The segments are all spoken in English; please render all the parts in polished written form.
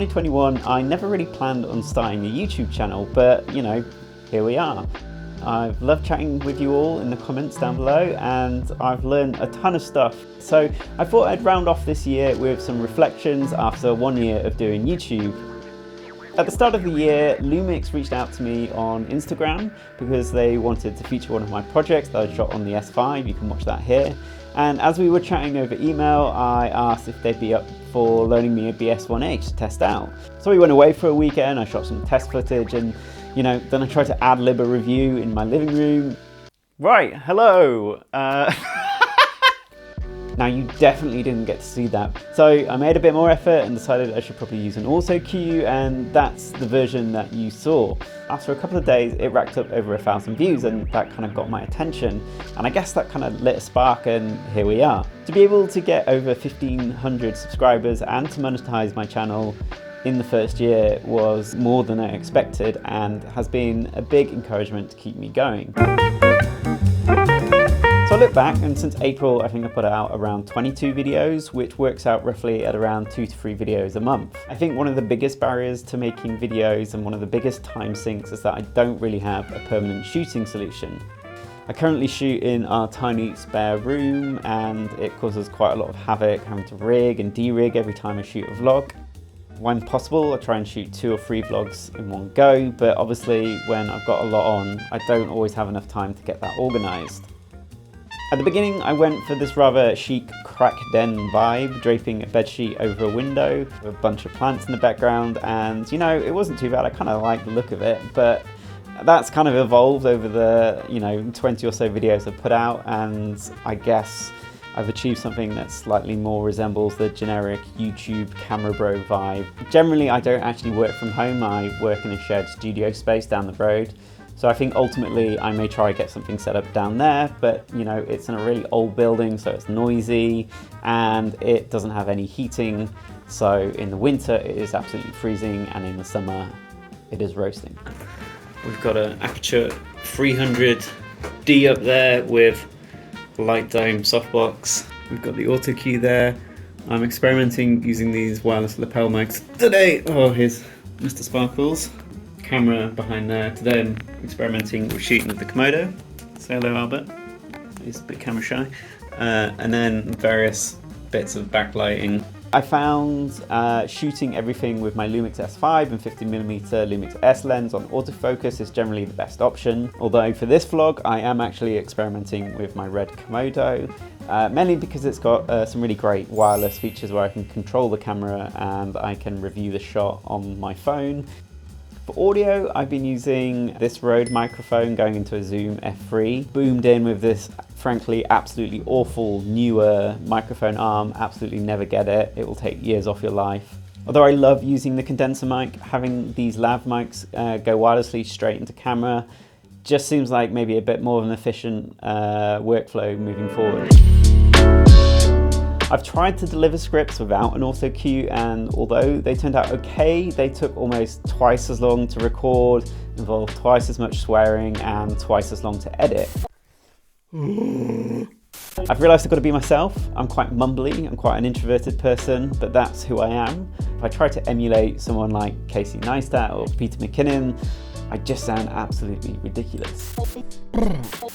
2021, I never really planned on starting a YouTube channel, but you know, here we are. I've loved chatting with you all in the comments down below, and I've learned a ton of stuff. So I thought I'd round off this year with some reflections after 1 year of doing YouTube. At the start of the year, Lumix reached out to me on Instagram because they wanted to feature one of my projects that I shot on the S5. You can watch that here. And as we were chatting over email, I asked if they'd be up for loaning me a BS1H to test out. So we went away for a weekend, I shot some test footage, and you know, then I tried to ad-lib a review in my living room. Right, hello. Now you definitely didn't get to see that. So I made a bit more effort and decided I should probably use an auto cue, and that's the version that you saw. After a couple of days, it racked up over 1,000 views, and that kind of got my attention. And I guess that kind of lit a spark, and here we are. To be able to get over 1,500 subscribers and to monetize my channel in the first year was more than I expected, and has been a big encouragement to keep me going. So I look back, and since April, I think I put out around 22 videos, which works out roughly at around 2 to 3 videos a month. I think one of the biggest barriers to making videos and one of the biggest time sinks is that I don't really have a permanent shooting solution. I currently shoot in our tiny spare room, and it causes quite a lot of havoc having to rig and de-rig every time I shoot a vlog. When possible, I try and shoot 2 or 3 vlogs in one go, but obviously when I've got a lot on, I don't always have enough time to get that organised. At the beginning, I went for this rather chic crack den vibe, draping a bedsheet over a window with a bunch of plants in the background, and you know, it wasn't too bad. I kind of like the look of it, but that's kind of evolved over the 20 or so videos I've put out, and I guess I've achieved something that slightly more resembles the generic YouTube camera bro vibe. Generally, I don't actually work from home. I work in a shared studio space down the road. So I think ultimately I may try to get something set up down there, but you know, it's in a really old building, so it's noisy and it doesn't have any heating. So in the winter it is absolutely freezing, and in the summer it is roasting. We've got an Aperture 300D up there with light dome softbox. We've got the auto cue there. I'm experimenting using these wireless lapel mics today. Oh, here's Mr. Sparkles. Camera behind there. Today I'm experimenting with shooting with the Komodo. Say hello, Albert. He's a bit camera shy. And then various bits of backlighting. I found shooting everything with my Lumix S5 and 50mm Lumix S lens on autofocus is generally the best option. Although for this vlog, I am actually experimenting with my red Komodo, mainly because it's got some really great wireless features where I can control the camera and I can review the shot on my phone. For audio, I've been using this Rode microphone going into a Zoom F3, boomed in with this frankly absolutely awful newer microphone arm. Absolutely never get it. It will take years off your life. Although I love using the condenser mic, having these lav mics go wirelessly straight into camera just seems like maybe a bit more of an efficient workflow moving forward. I've tried to deliver scripts without an auto cue, and although they turned out okay, they took almost twice as long to record, involved twice as much swearing, and twice as long to edit. I've realised I've got to be myself. I'm quite mumbly, I'm quite an introverted person, but that's who I am. If I try to emulate someone like Casey Neistat or Peter McKinnon, I just sound absolutely ridiculous.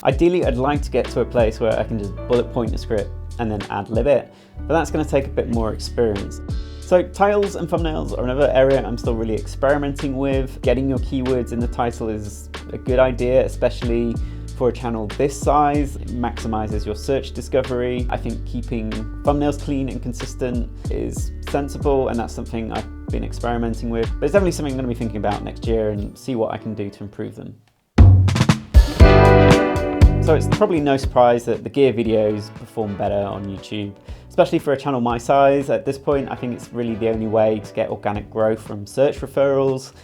Ideally, I'd like to get to a place where I can just bullet point a script and then ad-lib it, but that's going to take a bit more experience. So titles and thumbnails are another area I'm still really experimenting with. Getting your keywords in the title is a good idea, especially for a channel this size. It maximizes your search discovery. I think keeping thumbnails clean and consistent is sensible, and that's something I've been experimenting with. But it's definitely something I'm going to be thinking about next year and see what I can do to improve them. So it's probably no surprise that the gear videos perform better on YouTube, especially for a channel my size. At this point, I think it's really the only way to get organic growth from search referrals.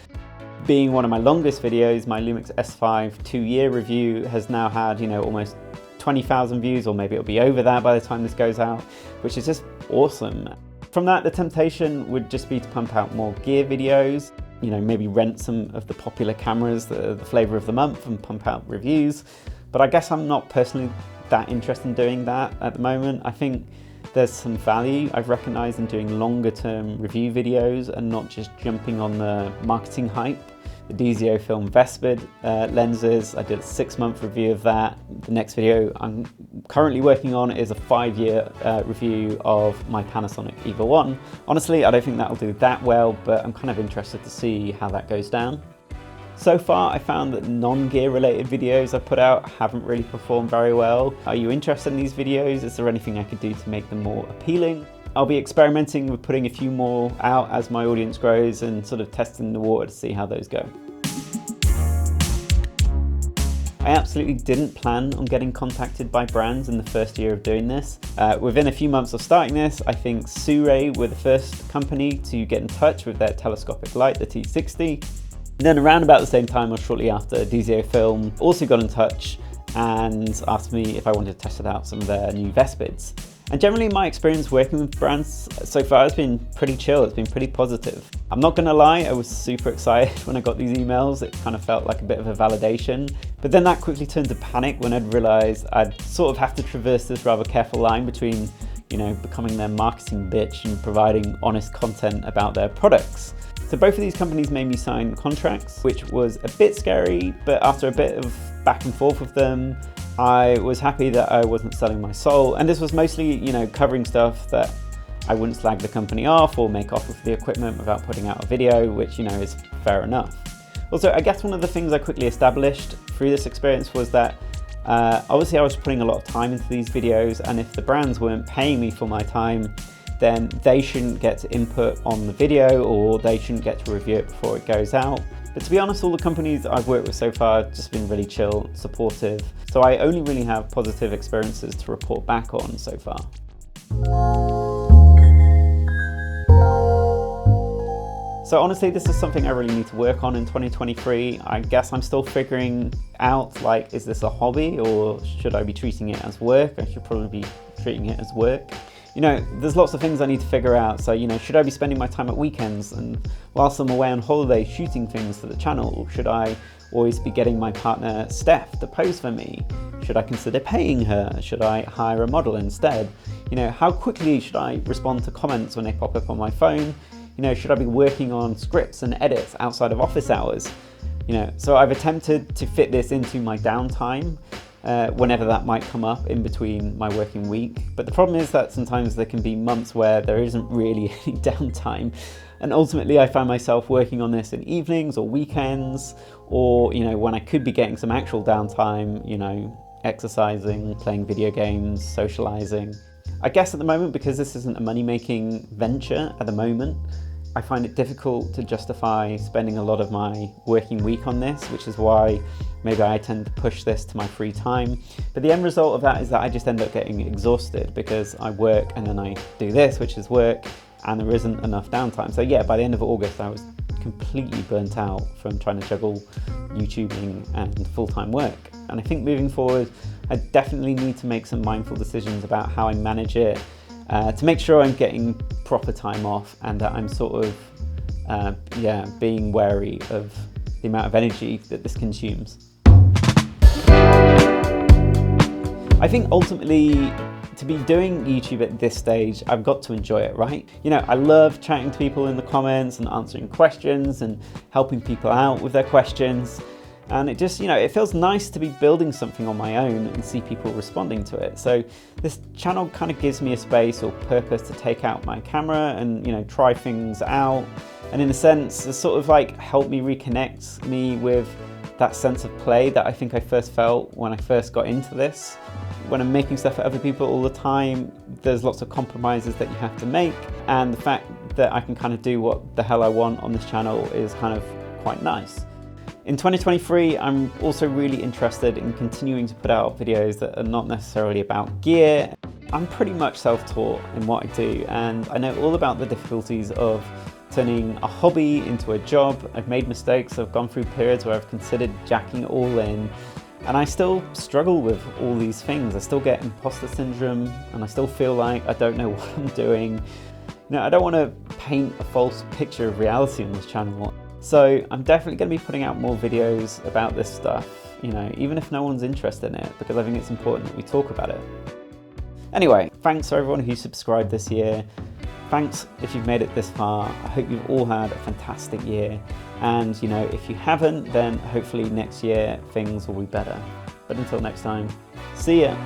Being one of my longest videos, my Lumix S5 2-year review has now had, almost 20,000 views, or maybe it'll be over that by the time this goes out, which is just awesome. From that, the temptation would just be to pump out more gear videos, maybe rent some of the popular cameras that are the flavor of the month and pump out reviews. But I guess I'm not personally that interested in doing that at the moment. I think there's some value I've recognized in doing longer term review videos and not just jumping on the marketing hype. The DZO Film Vespid lenses, I did a 6-month review of that. The next video I'm currently working on is a 5-year review of my Panasonic EVA 1. Honestly, I don't think that'll do that well, but I'm kind of interested to see how that goes down. So far, I found that non-gear related videos I've put out haven't really performed very well. Are you interested in these videos? Is there anything I could do to make them more appealing? I'll be experimenting with putting a few more out as my audience grows and sort of testing the water to see how those go. I absolutely didn't plan on getting contacted by brands in the first year of doing this. Within a few months of starting this, I think Suray were the first company to get in touch with their telescopic light, the T60. And then around about the same time or shortly after, DZO Film also got in touch and asked me if I wanted to test it out some of their new Vespids. And generally my experience working with brands so far has been pretty chill, it's been pretty positive. I'm not gonna lie, I was super excited when I got these emails. It kind of felt like a bit of a validation, but then that quickly turned to panic when I'd realized I'd sort of have to traverse this rather careful line between, you know, becoming their marketing bitch and providing honest content about their products. So both of these companies made me sign contracts, which was a bit scary, but after a bit of back and forth with them, I was happy that I wasn't selling my soul. And this was mostly, you know, covering stuff that I wouldn't slag the company off or make off with the equipment without putting out a video, which, you know, is fair enough. Also, I guess one of the things I quickly established through this experience was that obviously I was putting a lot of time into these videos, and if the brands weren't paying me for my time, then they shouldn't get to input on the video or they shouldn't get to review it before it goes out. But to be honest, all the companies I've worked with so far have just been really chill, supportive. So I only really have positive experiences to report back on so far. So honestly, this is something I really need to work on in 2023. I guess I'm still figuring out, like, is this a hobby or should I be treating it as work? I should probably be treating it as work. You know, there's lots of things I need to figure out. So, you know, should I be spending my time at weekends and whilst I'm away on holiday shooting things for the channel? Or should I always be getting my partner Steph to pose for me? Should I consider paying her? Should I hire a model instead? You know, how quickly should I respond to comments when they pop up on my phone? You know, should I be working on scripts and edits outside of office hours? You know, so I've attempted to fit this into my downtime. Whenever that might come up in between my working week. But the problem is that sometimes there can be months where there isn't really any downtime. And ultimately I find myself working on this in evenings or weekends, or, you know, when I could be getting some actual downtime, you know, exercising, playing video games, socializing. I guess at the moment, because this isn't a money-making venture at the moment, I find it difficult to justify spending a lot of my working week on this, which is why maybe I tend to push this to my free time. But the end result of that is that I just end up getting exhausted because I work and then I do this, which is work, and there isn't enough downtime. So yeah, by the end of August, I was completely burnt out from trying to juggle YouTubing and full-time work. And I think moving forward, I definitely need to make some mindful decisions about how I manage it, to make sure I'm getting proper time off and that I'm sort of being wary of the amount of energy that this consumes. I think ultimately, to be doing YouTube at this stage, I've got to enjoy it, right? You know, I love chatting to people in the comments and answering questions and helping people out with their questions. And it just, you know, it feels nice to be building something on my own and see people responding to it. So this channel kind of gives me a space or purpose to take out my camera and, you know, try things out. And in a sense, it's sort of like helped me reconnect me with that sense of play that I think I first felt when I first got into this. When I'm making stuff for other people all the time, there's lots of compromises that you have to make. And the fact that I can kind of do what the hell I want on this channel is kind of quite nice. In 2023, I'm also really interested in continuing to put out videos that are not necessarily about gear. I'm pretty much self-taught in what I do, and I know all about the difficulties of turning a hobby into a job. I've made mistakes, I've gone through periods where I've considered jacking it all in, and I still struggle with all these things. I still get imposter syndrome, and I still feel like I don't know what I'm doing. You know, I don't want to paint a false picture of reality on this channel. So I'm definitely going to be putting out more videos about this stuff, you know, even if no one's interested in it, because I think it's important that we talk about it. Anyway, thanks to everyone who subscribed this year. Thanks if you've made it this far. I hope you've all had a fantastic year. And you know, if you haven't, then hopefully next year things will be better. But until next time, see ya.